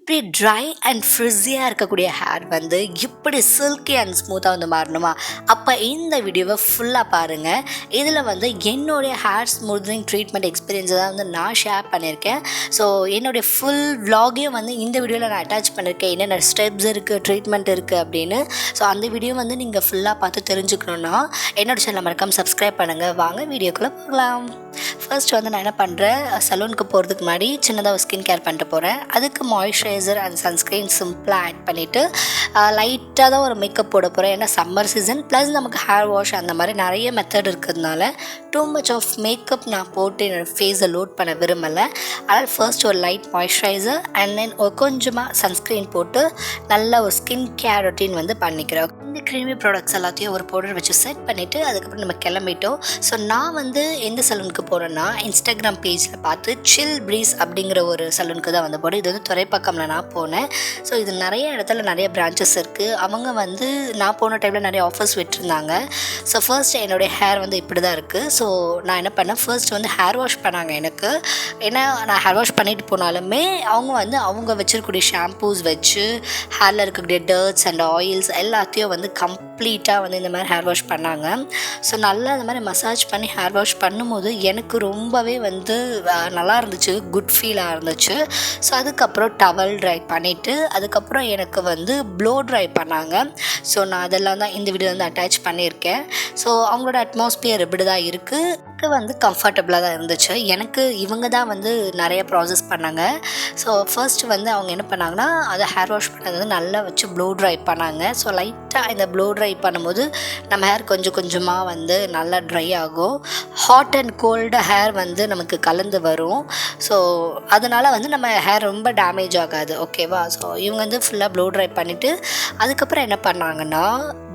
இப்படி try and ஃப்ரிஸியாக இருக்கக்கூடிய hair வந்து இப்படி சில்கி அண்ட் ஸ்மூத்தாக வந்து மாறணுமா? அப்போ இந்த வீடியோவை ஃபுல்லாக பாருங்கள். இதில் வந்து என்னுடைய ஹேர் ஸ்மூத்னிங் ட்ரீட்மெண்ட் எக்ஸ்பீரியன்ஸை தான் வந்து நான் ஷேர் பண்ணியிருக்கேன். ஸோ என்னுடைய ஃபுல் விலாகையும் வந்து இந்த வீடியோவில் நான் அட்டாச் பண்ணியிருக்கேன். என்னென்ன ஸ்டெப்ஸ் இருக்குது, ட்ரீட்மெண்ட் இருக்குது அப்படின்னு. ஸோ அந்த வீடியோ வந்து நீங்கள் ஃபுல்லாக பார்த்து தெரிஞ்சுக்கணுன்னா என்னோடய சேனலை மறக்காமல் சப்ஸ்கிரைப் பண்ணுங்கள். வாங்க வீடியோக்குள்ளே போகலாம். ஃபர்ஸ்ட் வந்து நான் என்ன பண்ணுறேன், சலூனுக்கு போகிறதுக்கு முன்னாடி சின்னதாக ஒரு ஸ்கின் கேர் பண்ணிட்டு போகிறேன். அதுக்கு மாய்ஸ்சரைசர் அண்ட் சன்ஸ்க்ரீன் சிம்பிளாக ஆட் பண்ணிவிட்டு லைட்டாக தான் ஒரு மேக்கப் போட போகிறேன். ஏன்னா சம்மர் சீசன் ப்ளஸ் நமக்கு ஹேர் வாஷ் அந்த மாதிரி நிறைய மெத்தட் இருக்கிறதுனால டூ மச் ஆஃப் மேக்கப் நான் போட்டு என்னோடய ஃபேஸை லோட் பண்ண விரும்பலை. அதனால் ஃபர்ஸ்ட் ஒரு லைட் மாய்ஸ்சரைசர் அண்ட் தென் ஒரு கொஞ்சமாக சன்ஸ்க்ரீன் போட்டு நல்ல ஒரு ஸ்கின் கேர் ரொட்டீன் வந்து பண்ணிக்கிறோம். இந்த க்ரீமி ப்ராடக்ட்ஸ் எல்லாத்தையும் ஒரு பவுடர் வச்சு செட் பண்ணிவிட்டு அதுக்கப்புறம் நம்ம கிளம்பிட்டோம். ஸோ நான் வந்து எந்த சலூனுக்கு போகிறேன்னா இன்ஸ்டாகிராம் பேஜில் பார்த்து சில் ப்ரீஸ் அப்படிங்கிற ஒரு சலூனுக்கு தான் வந்து போகிறேன். இது வந்து துறைப்பக்கமில் நான் போனேன். ஸோ இது நிறைய இடத்துல நிறைய பிரான்ச்சஸ் இருக்குது. அவங்க வந்து நான் போன டைமில் நிறைய ஆஃபர்ஸ் விட்டுருந்தாங்க. ஸோ ஃபர்ஸ்ட் என்னுடைய ஹேர் வந்து இப்படி தான் இருக்குது. ஸோ நான் என்ன பண்ணேன், ஃபர்ஸ்ட் வந்து ஹேர் வாஷ் பண்ணாங்க எனக்கு. ஏன்னா நான் ஹேர் வாஷ் பண்ணிட்டு போனாலுமே அவங்க வந்து அவங்க வச்சிருக்கக்கூடிய ஷாம்பூஸ் வச்சு ஹேரில் இருக்கக்கூடிய டர்ட்ஸ் அண்ட் ஆயில்ஸ் எல்லாத்தையும் வந்து கம்ப்ளீட்டாக வந்து இந்த மாதிரி ஹேர் வாஷ் பண்ணாங்க. ஸோ நல்லா இந்த மாதிரி மசாஜ் பண்ணி ஹேர் வாஷ் பண்ணும்போது எனக்கு ரொம்பவே வந்து நல்லா இருந்துச்சு, குட் ஃபீலாக இருந்துச்சு. ஸோ அதுக்கப்புறம் டவல் ட்ரை பண்ணிவிட்டு அதுக்கப்புறம் எனக்கு வந்து ப்ளோ ட்ரை பண்ணாங்க. ஸோ நான் அதெல்லாம் தான் இந்த வீடியோ வந்து அட்டாச் பண்ணியிருக்கேன். ஸோ அவங்களோட அட்மாஸ்பியர் இப்படி தான் இருக்குது. எனக்கு வந்து கம்ஃபர்டபுளாக தான் இருந்துச்சு. எனக்கு இவங்க தான் வந்து நிறைய ப்ராசஸ் பண்ணாங்க. ஸோ ஃபர்ஸ்ட் வந்து அவங்க என்ன பண்ணாங்கன்னா அதை ஹேர் வாஷ் பண்ணது வந்து நல்லா வச்சு ப்ளோ ட்ரை பண்ணாங்க. ஸோ லைட்டாக இந்த ப்ளோ ட்ரை பண்ணும்போது நம்ம ஹேர் கொஞ்சம் கொஞ்சமாக வந்து நல்லா ட்ரை ஆகும். ஹாட் அண்ட் கோல்டு ஹேர் வந்து நமக்கு கலந்து வரும். ஸோ அதனால் வந்து நம்ம ஹேர் ரொம்ப டேமேஜ் ஆகாது. ஓகேவா? ஸோ இவங்க வந்து ஃபுல்லாக ப்ளோ ட்ரை பண்ணிவிட்டு அதுக்கப்புறம் என்ன பண்ணாங்கன்னா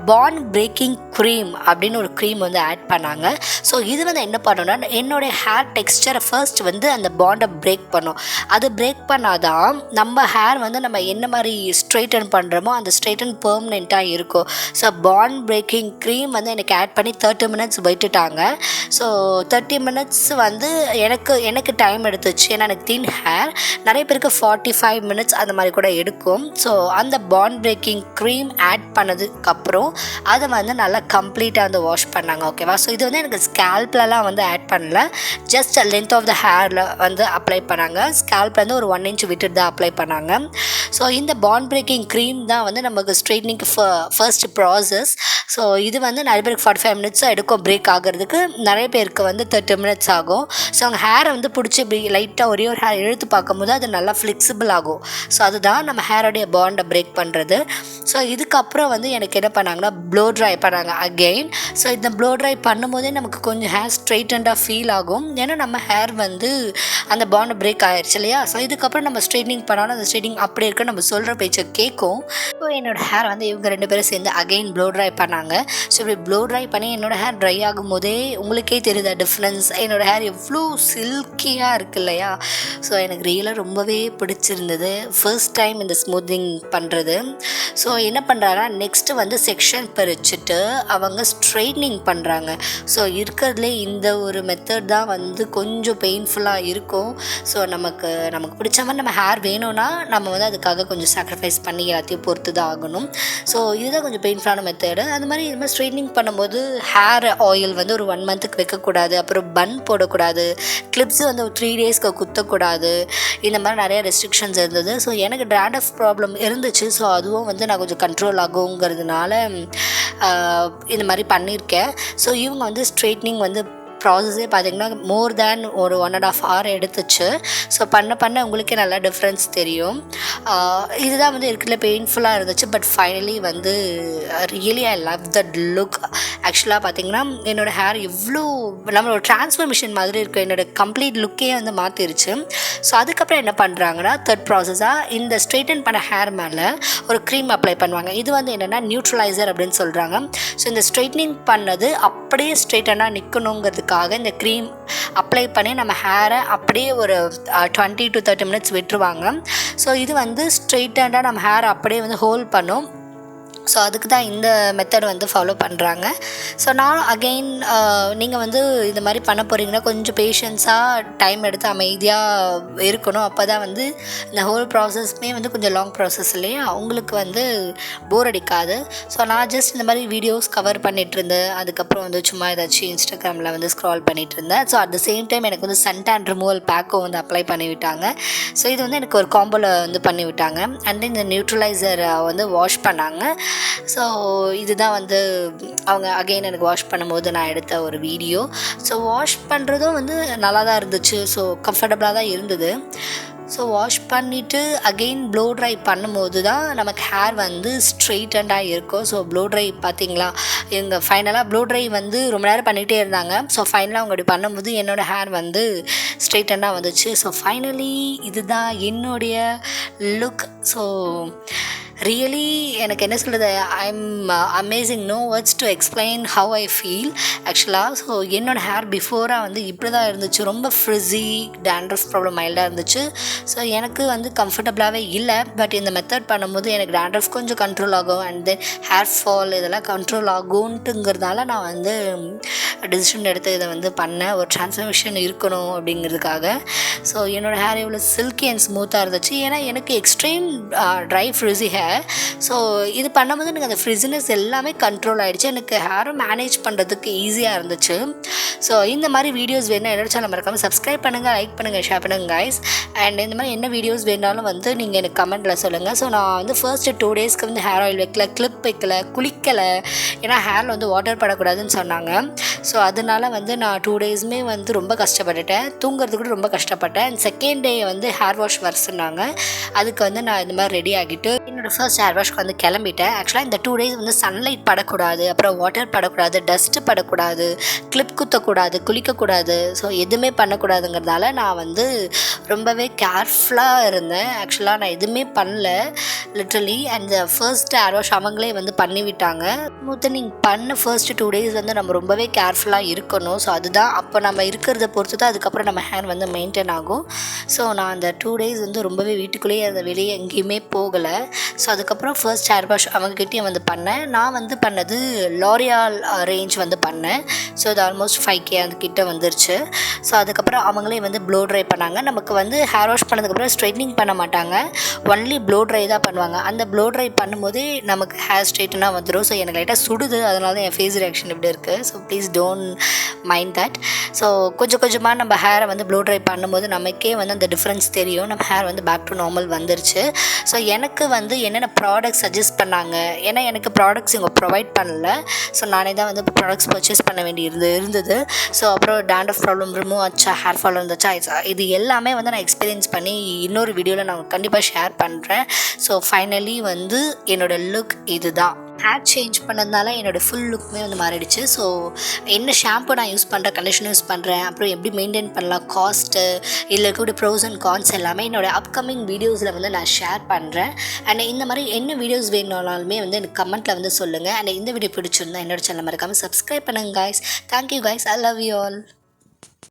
பாண்ட் பிரேக்கிங் க்ரீம் அப்படின்னு ஒரு க்ரீம் வந்து ஆட் பண்ணாங்க. ஸோ இது வந்து என்ன பண்ணணும்னா என்னுடைய ஹேர் டெக்ஸ்சரை ஃபர்ஸ்ட் வந்து அந்த பாண்டை பிரேக் பண்ணும். அது பிரேக் பண்ணாதான் நம்ம ஹேர் வந்து நம்ம என்ன மாதிரி ஸ்ட்ரெயிட்டன் பண்ணுறோமோ அந்த ஸ்ட்ரெயிட்டன் பெர்மனெண்ட்டாக இருக்கும். ஸோ பாண்ட் பிரேக்கிங் க்ரீம் வந்து எனக்கு ஆட் பண்ணி 30 மினிட்ஸ் விட்டுட்டாங்க. ஸோ 30 மினிட்ஸ் வந்து எனக்கு டைம் எடுத்துச்சு. ஏன்னா எனக்கு தின் ஹேர், நிறைய பேருக்கு 45 மினிட்ஸ் அந்த மாதிரி கூட எடுக்கும். ஸோ அந்த பாண்ட் பிரேக்கிங் க்ரீம் ஆட் பண்ணதுக்கப்புறம் அதை வந்து நல்லா கம்ப்ளீட்டாக வந்து வாஷ் பண்ணாங்க. ஓகேவா? ஸோ இது வந்து எனக்கு ஸ்கேல்ப்லலாம் வந்து ஆட் பண்ணல, ஜஸ்ட் லென்த் ஆஃப் த ஹேரில் வந்து அப்ளை பண்ணாங்க. ஸ்கேல்ப்லேருந்து ஒரு 1 இன்ச் விட்டுட்டு தான் அப்ளை பண்ணாங்க. ஸோ இந்த பாண்ட் பிரேக்கிங் க்ரீம் தான் வந்து நமக்கு ஸ்ட்ரைட்னிங்க்கு ஃபர்ஸ்ட் ப்ராசஸ். ஸோ இது வந்து நிறைய பேருக்கு 45 மினிட்ஸாக எடுக்கும் பிரேக் ஆகிறதுக்கு, நிறைய பேருக்கு வந்து 30 மினிட்ஸ் ஆகும். ஸோ அவங்க ஹேரை வந்து பிடிச்சி இப்படி லைட்டாக ஒரே ஒரு ஹேர் இழுத்து பார்க்கும்போது அது நல்லா ஃப்ளெக்சிபிள் ஆகும். ஸோ அதுதான் நம்ம ஹேரோடைய பாண்டை பிரேக் பண்ணுறது. ஸோ இதுக்கப்புறம் வந்து எனக்கு என்ன பண்ணாங்கன்னா ப்ளோ ட்ரை பண்ணாங்க அகெயின். ஸோ இந்த ப்ளோ ட்ரை பண்ணும்போதே நமக்கு கொஞ்சம் ஹேர் ஸ்ட்ரைட்டண்டாக ஃபீல் ஆகும். ஏன்னா நம்ம ஹேர் வந்து அந்த பாண்டை பிரேக் ஆயிடுச்சு இல்லையா? ஸோ இதுக்கப்புறம் நம்ம ஸ்ட்ரைட்னிங் பண்ணாலும் அந்த ஸ்ட்ரைட்னிங் அப்படியே இருக்க நம்ம சொல்கிற பேச்சை கேட்கும். ஸோ என்னோடய ஹேர் வந்து இவங்க 2 பேரும் சேர்ந்து அகெயின் ப்ளோ ட்ரை பண்ணாங்க. ஸோ இப்படி ப்ளோ ட்ரை பண்ணி என்னோடய ஹேர் ட்ரை ஆகும் போதே உங்களுக்கே தெரியுதா டிஃப்ரென்ஸ்? என்னோடய ஹேர் எவ்வளோ சில்கியாக இருக்குது இல்லையா? ஸோ எனக்கு ரியலாக ரொம்பவே பிடிச்சிருந்தது ஃபர்ஸ்ட் டைம் இந்த ஸ்மூத்திங் பண்ணுறது. ஸோ என்ன பண்ணுறாங்கன்னா நெக்ஸ்ட்டு வந்து செக்ஷன் பிரிச்சுட்டு அவங்க ஸ்ட்ரைட்னிங் பண்ணுறாங்க. ஸோ இருக்கிறதுலே இந்த ஒரு மெத்தட் தான் வந்து கொஞ்சம் பெயின்ஃபுல்லாக இருக்கும். ஸோ நமக்கு பிடிச்ச மாதிரி நம்ம ஹேர் வேணும்னா நம்ம வந்து அதுக்காக கொஞ்சம் சாக்ரிஃபைஸ் பண்ணி எல்லாத்தையும் பொறுத்து தான் ஆகணும். ஸோ இதுதான் கொஞ்சம் பெயின்ஃபுல்லான மெத்தடு. அது மாதிரி இது மாதிரி ஸ்ட்ரைட்னிங் பண்ணும்போது ஹேர் ஆயில் வந்து ஒரு 1 மந்த்துக்கு வைக்கக்கூடாது, அப்புறம் பன் போடக்கூடாது, கிளிப்ஸ் வந்து ஒரு 3 டேஸ்க்கு குத்தக்கூடாது, இந்த மாதிரி நிறைய ரெஸ்ட்ரிக்ஷன்ஸ் இருந்தது. ஸோ எனக்கு dandruff ப்ராப்ளம் இருந்துச்சு. ஸோ அதுவும் வந்து நான் கொஞ்சம் கண்ட்ரோல் ஆகுங்கிறதுனால இந்த மாதிரி பண்ணியிருக்கேன். ஸோ இவங்க வந்து ஸ்ட்ரைட்னிங் வந்து ப்ராசஸே பார்த்திங்கன்னா மோர் தேன் ஒரு 1.5 hour எடுத்துச்சு. ஸோ பண்ண உங்களுக்கே நல்லா டிஃப்ரென்ஸ் தெரியும். இதுதான் வந்து இருக்கிறதுல பெயின்ஃபுல்லாக இருந்துச்சு. பட் ஃபைனலி வந்து really I love that look. ஆக்சுவலாக பார்த்திங்கன்னா என்னோடய ஹேர் எவ்வளோ நம்மளோட டிரான்ஸ்ஃபர்மேஷன் மாதிரி இருக்கும். என்னோடய கம்ப்ளீட் லுக்கே வந்து மாற்றிருச்சு. ஸோ அதுக்கப்புறம் என்ன பண்ணுறாங்கன்னா தேர்ட் ப்ராசஸாக இந்த ஸ்ட்ரைட்டன் பண்ண ஹேர் மேலே ஒரு க்ரீம் அப்ளை பண்ணுவாங்க. இது வந்து என்னென்னா நியூட்ரலைசர் அப்படின்னு சொல்கிறாங்க. ஸோ இந்த ஸ்ட்ரைட்னிங் பண்ணது அப்படியே ஸ்ட்ரைட்டனாக நிற்கணுங்கிறதுக்காக இந்த க்ரீம் அப்ளை பண்ணி நம்ம ஹேரை அப்படியே ஒரு 20 to 30 மினிட்ஸ் விட்டுருவாங்க. ஸோ இது வந்து ஸ்ட்ரைட்டண்டாக நம்ம ஹேரை அப்படியே வந்து ஹோல்ட் பண்ணும். ஸோ அதுக்கு தான் இந்த மெத்தட் வந்து ஃபாலோ பண்ணுறாங்க. ஸோ நான் அகெயின் நீங்கள் வந்து இந்த மாதிரி பண்ண போகிறீங்கன்னா கொஞ்சம் பேஷன்ஸாக டைம் எடுத்து அமைதியாக இருக்கணும். அப்போ தான் வந்து இந்த ஹோல் ப்ராசஸ்மே வந்து கொஞ்சம் லாங் ப்ராசஸ் இல்லையா, உங்களுக்கு வந்து போர் அடிக்காது. ஸோ நான் ஜஸ்ட் இந்த மாதிரி வீடியோஸ் கவர் பண்ணிகிட்டு இருந்தேன். அதுக்கப்புறம் வந்து சும்மா ஏதாச்சும் இன்ஸ்டாகிராமில் வந்து ஸ்க்ரால் பண்ணிகிட்டு இருந்தேன். So at the same time எனக்கு வந்து சன் டேன் ரிமூவல் பேக்கும் வந்து அப்ளை பண்ணிவிட்டாங்க. ஸோ இது வந்து எனக்கு ஒரு காம்போவில் வந்து பண்ணிவிட்டாங்க. அண்ட் தென் இந்த நியூட்ரலைசர் வந்து வாஷ் பண்ணாங்க. ஸோ இதுதான் வந்து அவங்க அகெயின் எனக்கு வாஷ் பண்ணும்போது நான் எடுத்த ஒரு வீடியோ. ஸோ வாஷ் பண்ணுறதும் வந்து நல்லா தான் இருந்துச்சு. ஸோ கம்ஃபர்டபுளாக தான் இருந்தது. ஸோ வாஷ் பண்ணிவிட்டு அகெயின் ப்ளோ ட்ரை பண்ணும்போது தான் நமக்கு ஹேர் வந்து ஸ்ட்ரெயிட்டண்டாக இருக்கும். ஸோ ப்ளோ ட்ரை பார்த்திங்களா, எங்கள் ஃபைனலாக ப்ளோ ட்ரை வந்து ரொம்ப நேரம் பண்ணிகிட்டே இருந்தாங்க. ஸோ ஃபைனலாக அவங்க அப்படி பண்ணும்போது என்னோடய ஹேர் வந்து ஸ்ட்ரெயிட்டண்டாக வந்துச்சு. ஸோ ஃபைனலி இதுதான் என்னுடைய லுக். ஸோ ரியலி எனக்கு என்ன சொல்கிறது, I'm amazing, no words to explain how I feel ஆக்சுவலாக. ஸோ என்னோடய ஹேர் பிஃபோராக வந்து இப்படி தான் இருந்துச்சு, ரொம்ப ஃப்ரிஸி, dandruff ப்ராப்ளம் மைல்டாக இருந்துச்சு. ஸோ எனக்கு வந்து கம்ஃபர்டபுளாகவே இல்லை. பட் இந்த மெத்தட் பண்ணும்போது எனக்கு dandruff கொஞ்சம் கண்ட்ரோல் ஆகும், அண்ட் தென் ஹேர் ஃபால் இதெல்லாம் கண்ட்ரோல் ஆகும்ட்டுங்கிறதுனால நான் வந்து டிசிஷன் எடுத்து இதை வந்து பண்ணேன். ஒரு ட்ரான்ஸ்ஃபர்மேஷன் இருக்கணும் அப்படிங்கிறதுக்காக. ஸோ என்னோடய ஹேர் எவ்வளோ சில்கி அண்ட் ஸ்மூத்தாக இருந்துச்சு. ஏன்னா எனக்கு extreme try frizzy hair. So இது பண்ணும்போது எனக்கு அந்த ஃப்ரிஸினஸ் எல்லாமே கண்ட்ரோல் ஆகிடுச்சு. எனக்கு ஹேரை மேனேஜ் பண்ணுறதுக்கு ஈஸியாக இருந்துச்சு. ஸோ இந்த மாதிரி வீடியோஸ் வேணும் என்னோட சேனல் மறக்காமல் சப்ஸ்கிரைப் பண்ணுங்கள், லைக் பண்ணுங்கள், ஷேர் பண்ணுங்கள் கைஸ். அண்ட் இந்த மாதிரி என்ன வீடியோஸ் வேணாலும் வந்து நீங்கள் எனக்கு கமெண்ட்டில் சொல்லுங்கள். ஸோ நான் வந்து ஃபர்ஸ்ட்டு 2 டேஸ்க்கு வந்து ஹேர் ஆயில் வைக்கல, கிளிப் வைக்கல, குளிக்கலை. ஏன்னா ஹேரில் வந்து வாட்டர் படக்கூடாதுன்னு சொன்னாங்க. ஸோ அதனால வந்து நான் 2 டேஸுமே வந்து ரொம்ப கஷ்டப்பட்டுட்டேன். தூங்குறது கூட ரொம்ப கஷ்டப்பட்டேன். அண்ட் செகண்ட் டே வந்து ஹேர் வாஷ் வர சொன்னாங்க. அதுக்கு வந்து நான் இந்த மாதிரி ரெடி ஆகிட்டு என்னோடய ஃபர்ஸ்ட் ஹேர் வாஷ்க்கு வந்து கிளம்பிட்டேன். ஆக்சுவலாக இந்த 2 டேஸ் வந்து சன்லைட் படக்கூடாது, அப்புறம் வாட்டர் படக்கூடாது, டஸ்ட்டு படக்கூடாது, கிளிப் குத்தக்கூடாது, குளிக்கக்கூடாது, ஸோ எதுவுமே பண்ணக்கூடாதுங்கிறதால நான் வந்து ரொம்பவே கேர்ஃபுல்லாக இருந்தேன். ஆக்சுவலாக நான் எதுவுமே பண்ணல literally. And first hair wash அவங்களே வந்து பண்ணிவிட்டாங்க. ஸ்மூத்தனிங் பண்ண ஃபர்ஸ்ட் 2 டேஸ் வந்து நம்ம ரொம்பவே கேர்ஃபுல்லாக இருக்கணும். ஸோ அதுதான் அப்போ நம்ம இருக்கிறத பொறுத்து தான் அதுக்கப்புறம் நம்ம ஹேர் வந்து மெயின்டைன் ஆகும். ஸோ நான் அந்த 2 டேஸ் வந்து ரொம்பவே வீட்டுக்குள்ளேயே அந்த வெளியே எங்கேயுமே போகலை. ஸோ அதுக்கப்புறம் ஃபர்ஸ்ட் ஹேர் வாஷ் அவங்ககிட்டயும் வந்து பண்ணேன். நான் வந்து பண்ணது லாரியால் ரேஞ்ச் வந்து பண்ணேன். ஸோ இது ஆல்மோஸ்ட் 5K அதுக்கிட்ட வந்துருச்சு. ஸோ அதுக்கப்புறம் அவங்களே வந்து ப்ளோ ட்ரை பண்ணாங்க. நமக்கு வந்து ஹேர் வாஷ் பண்ணதுக்கப்புறம் ஸ்ட்ரைட்னிங் பண்ண மாட்டாங்க, ஒன்லி ப்ளோ ட்ரை தான் பண்ணுவாங்க. அந்த ப்ளோ ட்ரை பண்ணும்போதே நமக்கு ஹேர் ஸ்ட்ரைட்டனாக வந்துடும். ஸோ எனக்கு லைட்டாக சுடுது, அதனால தான் என் ஃபேஸ் ரியாக்ஷன் இப்படி இருக்குது. So please don't mind that. So கொஞ்சம் கொஞ்சமாக நம்ம ஹேரை வந்து ப்ளோ ட்ரை பண்ணும்போது நமக்கே வந்து அந்த டிஃப்ரென்ஸ் தெரியும். நம்ம ஹேர் வந்து பேக் டு நார்மல் வந்துருச்சு. ஸோ எனக்கு வந்து என்னென்ன ப்ராடக்ட்ஸ் சஜஸ்ட் பண்ணாங்க, ஏன்னா எனக்கு ப்ராடக்ட்ஸ் இவங்க ப்ரொவைட் பண்ணல. ஸோ நானே தான் வந்து ப்ராடக்ட்ஸ் பர்ச்சேஸ் பண்ண வேண்டி இருந்தது. ஸோ அப்புறம் dandruff ப்ராப்ளம் ரிமூவ் ஆச்சா, ஹேர் ஃபால் இருந்துச்சா, இது எல்லாமே வந்து நான் எக்ஸ்பீரியன்ஸ் பண்ணி இன்னொரு வீடியோவில் நான் கண்டிப்பாக ஷேர் பண்ணுறேன். ஸோ ஃபைனலி வந்து என்னோடய லுக் இதுதான். ஹேர் சேஞ்ச் பண்ணதுனால என்னோடய ஃபுல் லுக்குமே வந்து மாறிடுச்சு. ஸோ என்ன ஷாம்பு நான் யூஸ் பண்ணுறேன், கண்டிஷனர் யூஸ் பண்ணுறேன், அப்புறம் எப்படி மெயின்டைன் பண்ணலாம், காஸ்ட்டு, இதில் இருக்கக்கூடிய ப்ரோஸ் அண்ட் கான்ஸ் எல்லாமே என்னோடய அப்கமிங் வீடியோஸில் வந்து நான் ஷேர் பண்ணுறேன். அண்ட் இந்த மாதிரி என்ன வீடியோஸ் வேணும்னாலுமே வந்து எனக்கு கமெண்ட்டில் வந்து சொல்லுங்கள். அண்ட் இந்த வீடியோ பிடிச்சிருந்தா என்னோட சேனல் மறக்காமல் சப்ஸ்கிரைப் பண்ணுங்கள் guys. Thank you guys, I love you all.